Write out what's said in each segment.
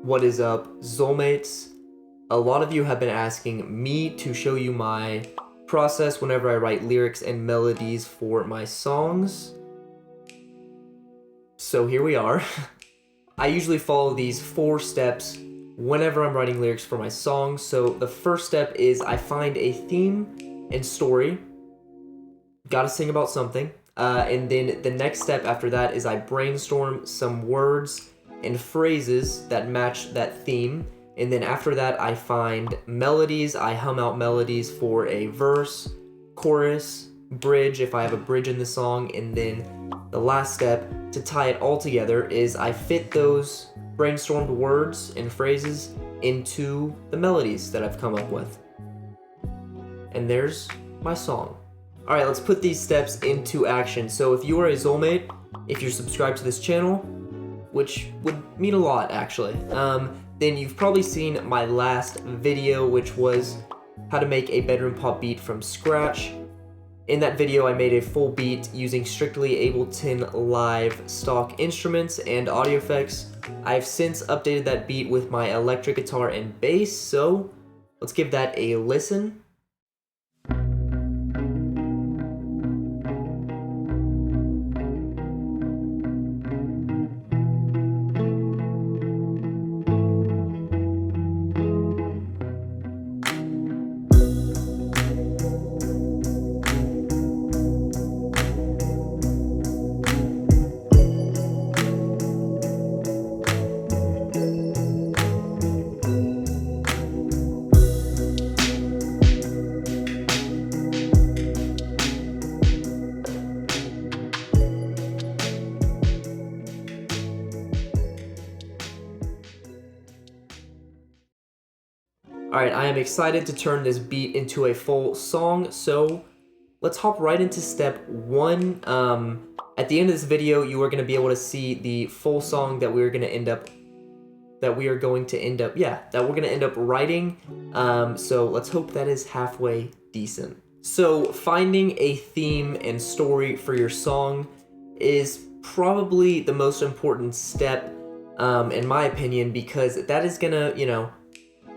What is up, Xolemates? A lot of you have been asking me to show you my process whenever I write lyrics and melodies for my songs. So here we are. I usually follow these 4 steps whenever I'm writing lyrics for my songs. So the first step is I find a theme and story. Gotta sing about something. And then the next step after that is I brainstorm some words and phrases that match that theme. And then after that, I find melodies. I hum out melodies for a verse, chorus, bridge if I have a bridge in the song. And then the last step to tie it all together is I fit those brainstormed words and phrases into the melodies that I've come up with. And there's my song. All right, let's put these steps into action. So if you are a Xolmate, if you're subscribed to this channel, which would mean a lot actually, then you've probably seen my last video, which was how to make a bedroom pop beat from scratch. In that video, I made a full beat using strictly Ableton Live stock instruments and audio effects. I've since updated that beat with my electric guitar and bass, so let's give that a listen. Alright, I am excited to turn this beat into a full song, so let's hop right into step 1. At the end of this video, you are going to be able to see the full song that we're going to end up writing. So let's hope that is halfway decent. So finding a theme and story for your song is probably the most important step, in my opinion, because that is gonna,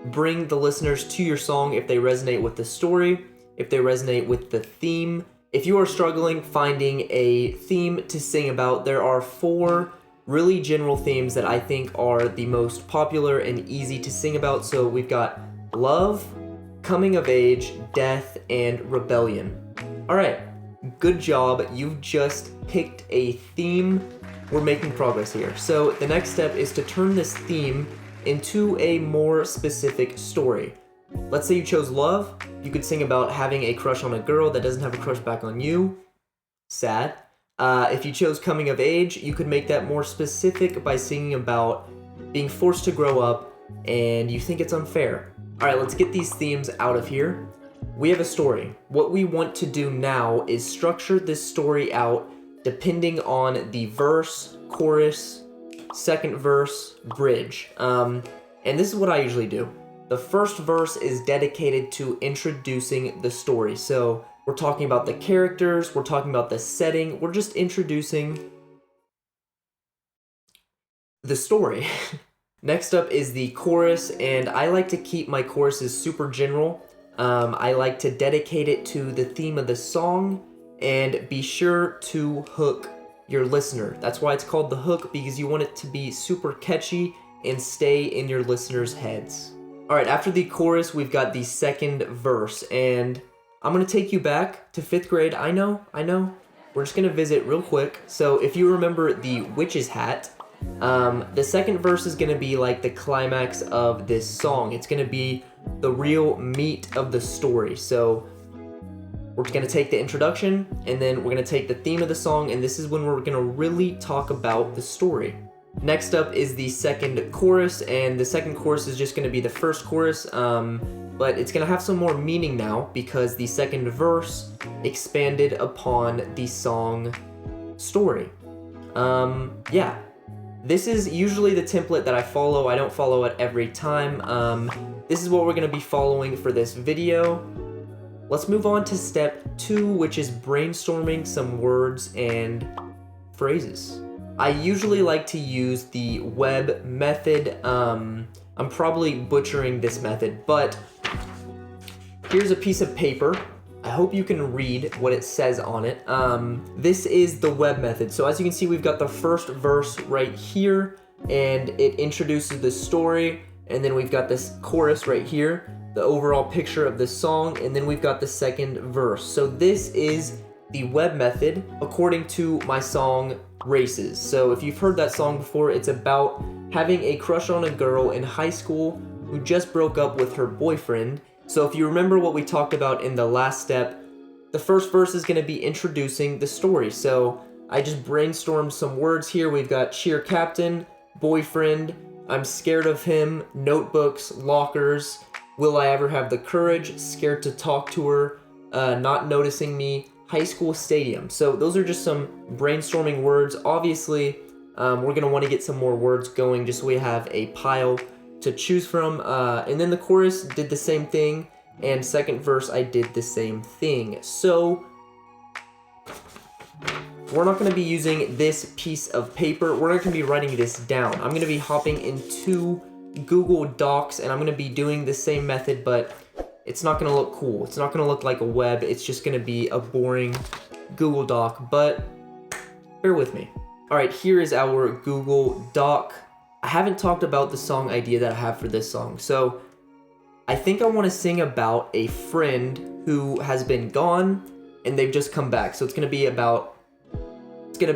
bring the listeners to your song if they resonate with the story, if they resonate with the theme. If you are struggling finding a theme to sing about, there are 4 really general themes that I think are the most popular and easy to sing about. So we've got love, coming of age, death, and rebellion. All right, good job. You've just picked a theme. We're making progress here. So the next step is to turn this theme into a more specific story. Let's say you chose love. You could sing about having a crush on a girl that doesn't have a crush back on you. Sad. If you chose coming of age, you could make that more specific by singing about being forced to grow up and you think it's unfair. All right, let's get these themes out of here. We have a story. What we want to do now is structure this story out depending on the verse, chorus, second verse, bridge. And this is what I usually do. The first verse is dedicated to introducing the story. So we're talking about the characters, we're talking about the setting, we're just introducing the story. Next up is the chorus, and I like to keep my choruses super general. I like to dedicate it to the theme of the song and be sure to hook your listener. That's why it's called the hook, because you want it to be super catchy and stay in your listeners' heads. All right, after the chorus, we've got the second verse, and I'm gonna take you back to 5th grade. I know. We're just gonna visit real quick. So if you remember the witch's hat, the second verse is gonna be like the climax of this song. It's gonna be the real meat of the story. So we're gonna take the introduction, and then we're gonna take the theme of the song, and this is when we're gonna really talk about the story. Next up is the second chorus, and the second chorus is just gonna be the first chorus, but it's gonna have some more meaning now because the second verse expanded upon the song story. Yeah. This is usually the template that I follow. I don't follow it every time. This is what we're gonna be following for this video. Let's move on to step 2, which is brainstorming some words and phrases. I usually like to use the web method. I'm probably butchering this method, but here's a piece of paper. I hope you can read what it says on it. This is the web method. So as you can see, we've got the first verse right here, and it introduces the story, and then we've got this chorus right here, the overall picture of the song, and then we've got the second verse. So this is the web method according to my song Races. So if you've heard that song before, it's about having a crush on a girl in high school who just broke up with her boyfriend. So if you remember what we talked about in the last step, the first verse is going to be introducing the story. So I just brainstormed some words here. We've got cheer captain, boyfriend, I'm scared of him, notebooks, lockers, will I ever have the courage, scared to talk to her, not noticing me, high school stadium. So those are just some brainstorming words. Obviously, we're going to want to get some more words going just so we have a pile to choose from. And then the chorus did the same thing, and second verse I did the same thing. So we're not going to be using this piece of paper. We're not going to be writing this down. I'm going to be hopping into Google Docs, and I'm going to be doing the same method, but it's not going to look cool. It's not going to look like a web. It's just going to be a boring Google Doc, but bear with me. All right, here is our Google Doc. I haven't talked about the song idea that I have for this song. So I think I want to sing about a friend who has been gone and they've just come back. So it's going to be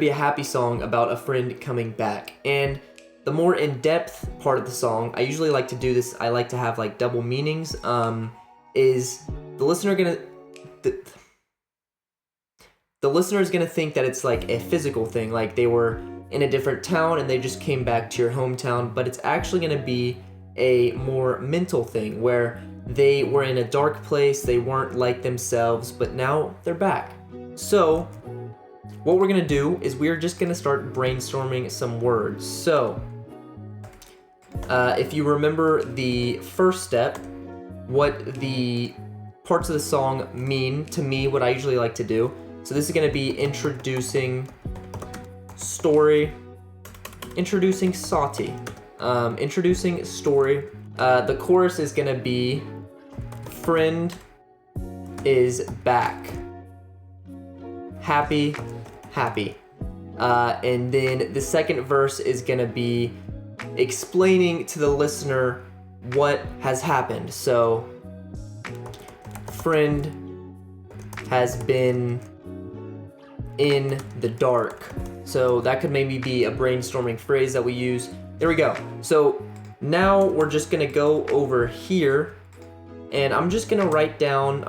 a happy song about a friend coming back. And the more in-depth part of the song, I usually like to do this. I like to have like double meanings. Is the listener gonna the listener is gonna think that it's like a physical thing, like they were in a different town and they just came back to your hometown, but it's actually gonna be a more mental thing where they were in a dark place, they weren't like themselves, but now they're back. So what we're gonna do is we're just gonna start brainstorming some words. So if you remember the first step, what the parts of the song mean to me, what I usually like to do. So this is going to be introducing story, introducing Sati, introducing story. The chorus is going to be friend is back, happy, happy. And then the second verse is going to be explaining to the listener what has happened. So friend has been in the dark. So that could maybe be a brainstorming phrase that we use. There we go. So now we're just gonna go over here and I'm just gonna brainstorm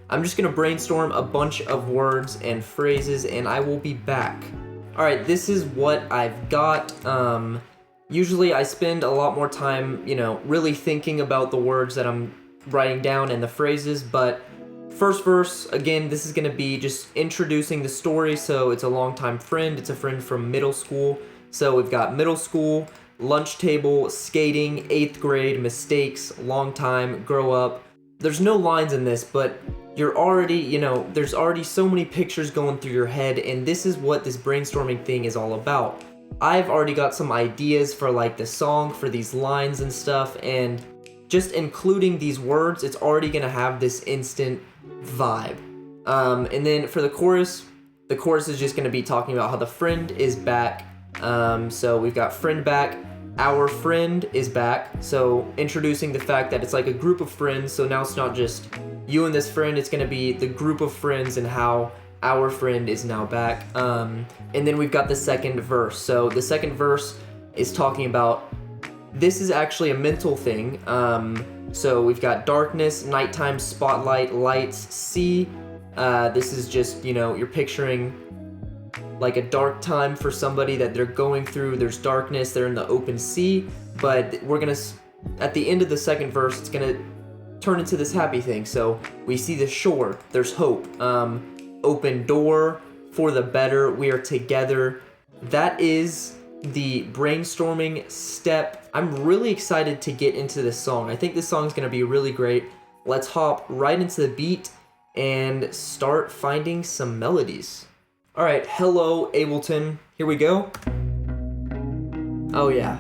a bunch of words and phrases, and I will be back. All right, this is what I've got. Usually I spend a lot more time, really thinking about the words that I'm writing down and the phrases, but first verse, again, this is going to be just introducing the story. So it's a longtime friend. It's a friend from middle school. So we've got middle school, lunch table, skating, 8th grade, mistakes, long time, grow up. There's no lines in this, but you're already, there's already so many pictures going through your head, and this is what this brainstorming thing is all about. I've already got some ideas for like the song, for these lines and stuff, and just including these words, it's already gonna have this instant vibe. And then for the chorus is just gonna be talking about how the friend is back. So we've got friend back, our friend is back. So introducing the fact that it's like a group of friends. So now it's not just you and this friend, it's gonna be the group of friends and how our friend is now back. And then we've got the second verse. So the second verse is talking about, this is actually a mental thing. So we've got darkness, nighttime, spotlight, lights, sea. This is just, you're picturing like a dark time for somebody that they're going through. There's darkness, they're in the open sea, but we're gonna, at the end of the second verse, it's gonna turn into this happy thing. So we see the shore, there's hope. Open door for the better, we are together. That is the brainstorming step. I'm really excited to get into this song. I think this song is going to be really great. Let's hop right into the beat and start finding some melodies. All right, hello, Ableton. Here we go. Oh yeah.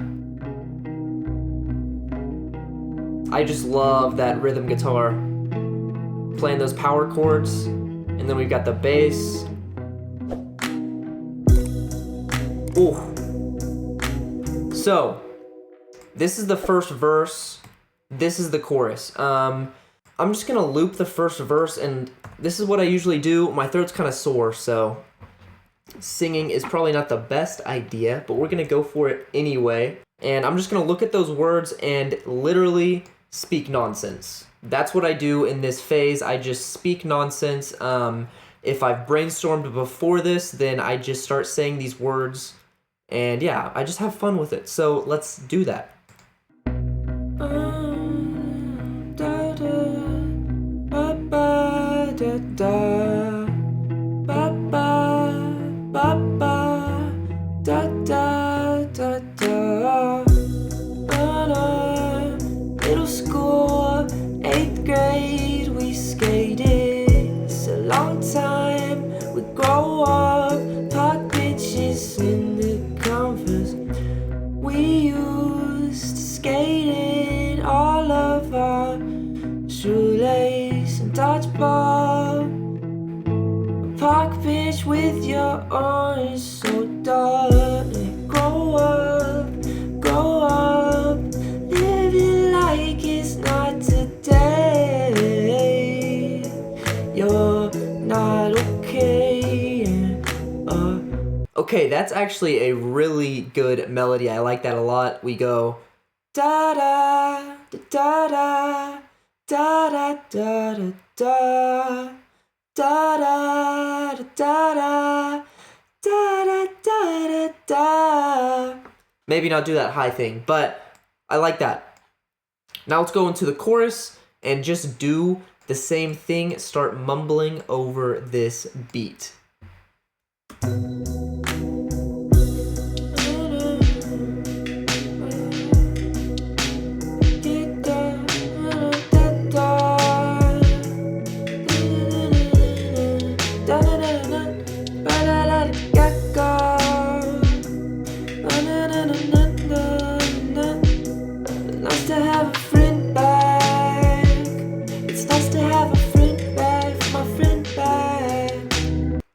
I just love that rhythm guitar. Playing those power chords. And then we've got the bass. Ooh. So, this is the first verse. This is the chorus. I'm just gonna loop the first verse, and this is what I usually do. My throat's kind of sore, so singing is probably not the best idea, but we're gonna go for it anyway. And I'm just gonna look at those words and literally speak nonsense. That's what I do in this phase. I just speak nonsense. If I've brainstormed before this, then I just start saying these words, and yeah, I just have fun with it. So let's do that. Middle school, 8th grade, we skated. It's a long time. We grow up, park benches in the Converse. We used to skate in all of our shoelace and dodgeball. A park bench with your orange soda. Grow up, living like it's not today. You're not okay. Okay, that's actually a really good melody. I like that a lot. We go da da da da da da da da da da da da da da da da. Maybe not do that high thing, but I like that. Now let's go into the chorus and just do the same thing. Start mumbling over this beat.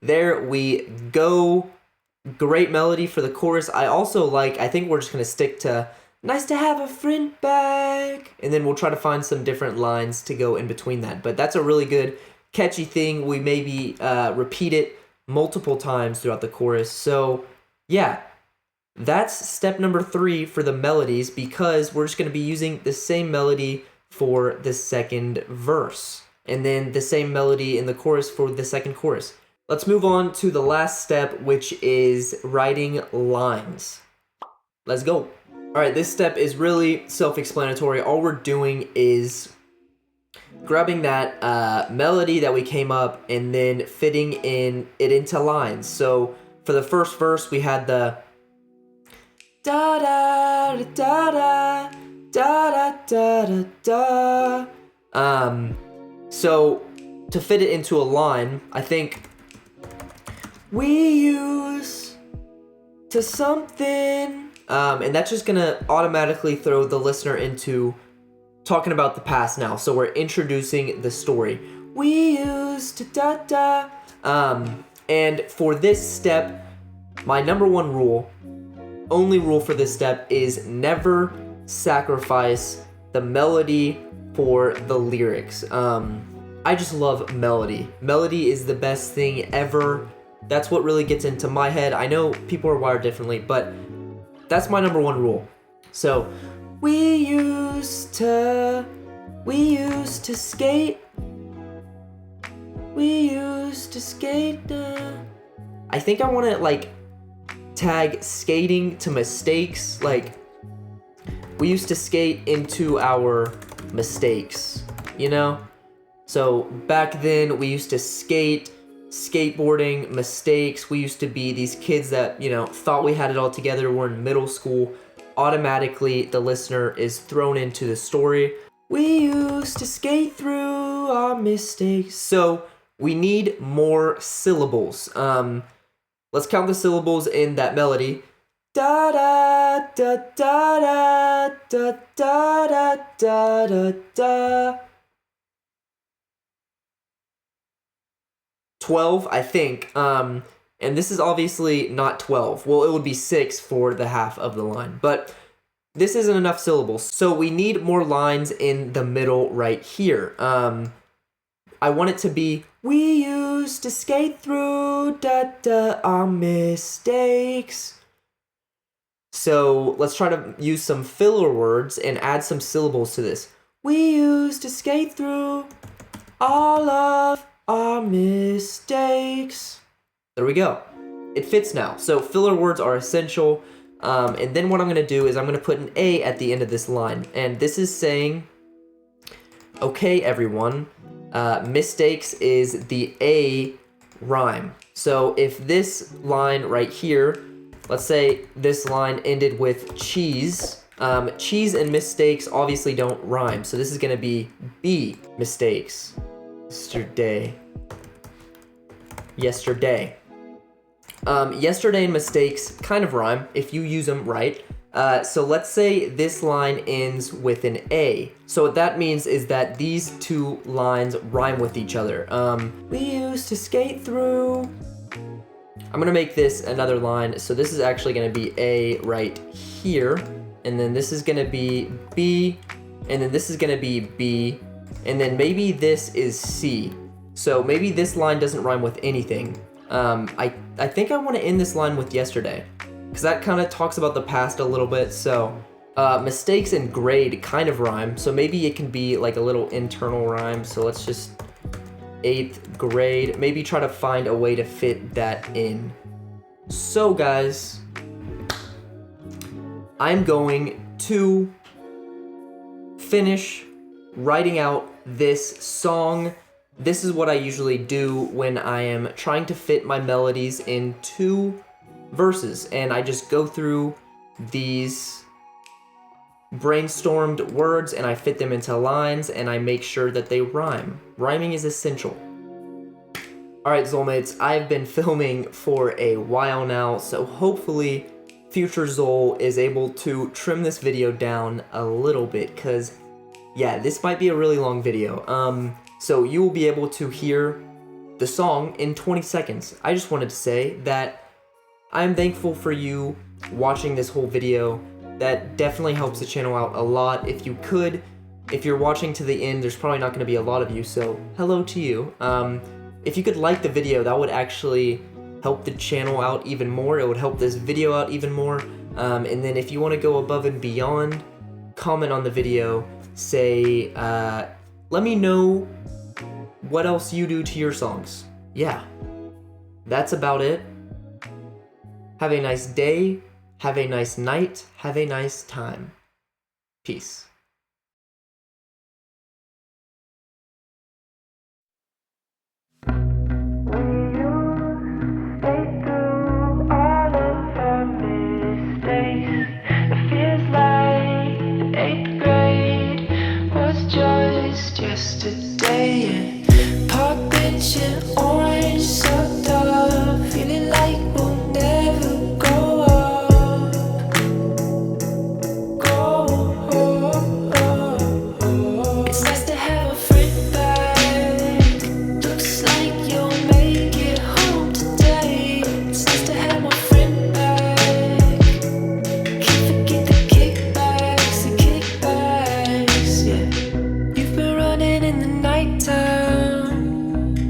There we go. Great melody for the chorus. I think we're just gonna stick to nice to have a friend back, and then we'll try to find some different lines to go in between that. But that's a really good catchy thing. We maybe repeat it multiple times throughout the chorus. So yeah, that's step number 3 for the melodies, because we're just gonna be using the same melody for the second verse, and then the same melody in the chorus for the second chorus. Let's move on to the last step, which is writing lines. Let's go. All right, this step is really self-explanatory. All we're doing is grabbing that melody that we came up and then fitting it into lines. So for the first verse, we had the da da da da da da da da da. So to fit it into a line, I think we use to something, and that's just gonna automatically throw the listener into talking about the past now. So we're introducing the story. We used to da da. And for this step, my number one rule, only rule for this step, is never sacrifice the melody for the lyrics. I just love melody. Melody is the best thing ever. That's what really gets into my head. I know people are wired differently, but that's my number one rule. So, we used to skate. We used to skate. I think I want to tag skating to mistakes. We used to skate into our mistakes, you know? So back then we used to skateboarding, mistakes. We used to be these kids that, thought we had it all together. We're in middle school. Automatically, the listener is thrown into the story. We used to skate through our mistakes. So we need more syllables. Let's count the syllables in that melody. Da da da da da da da da da da da. 12, I think. And this is obviously not 12. Well, it would be 6 for the half of the line, but this isn't enough syllables. So we need more lines in the middle right here. I want it to be, we used to skate through our mistakes. So let's try to use some filler words and add some syllables to this. We used to skate through all of our mistakes. There we go. It fits now. So filler words are essential. And then what I'm gonna do is I'm gonna put an A at the end of this line. And this is saying, okay, everyone, mistakes is the A rhyme. So if this line right here, let's say this line ended with cheese, cheese and mistakes obviously don't rhyme. So this is gonna be B, mistakes. Yesterday. Yesterday and mistakes kind of rhyme if you use them right. So let's say this line ends with an A. So what that means is that these two lines rhyme with each other. We used to skate through. I'm gonna make this another line. So this is actually gonna be A right here. And then this is gonna be B. And then this is gonna be B. And then maybe this is C. So maybe this line doesn't rhyme with anything. I think I want to end this line with yesterday, because that kind of talks about the past a little bit. So mistakes and grade kind of rhyme, so maybe it can be like a little internal rhyme. So let's just 8th grade, maybe try to find a way to fit that in. So guys, I'm going to finish writing out this song. This is what I usually do when I am trying to fit my melodies into verses, and I just go through these brainstormed words and I fit them into lines and I make sure that they rhyme. Rhyming is essential. Alright, Xolemates, I've been filming for a while now, so hopefully future Xole is able to trim this video down a little bit, because yeah, this might be a really long video. So you will be able to hear the song in 20 seconds. I just wanted to say that I'm thankful for you watching this whole video. That definitely helps the channel out a lot. If you could, if you're watching to the end, there's probably not going to be a lot of you, so hello to you. If you could like the video, that would actually help the channel out even more. It would help this video out even more. And then if you want to go above and beyond, comment on the video, say, let me know what else you do to your songs. Yeah, that's about it. Have a nice day, have a nice night, have a nice time. Peace. Yesterday, park bench and orange soda, feeling like we'll never grow up. It's nice to have a friend back. Looks like you'll make it home today. It's nice to have my friend back. Can't forget the kickbacks, yeah. You've been running in the nighttime,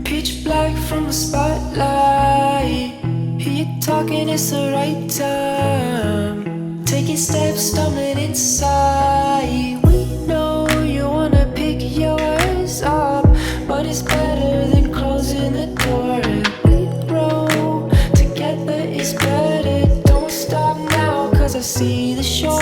pitch black from the spotlight. Hear you talking, it's the right time. Taking steps, stumbling inside. We know you wanna pick yours up, but it's better than closing the door. And we grow together, it's better. Don't stop now, cause I see the shore.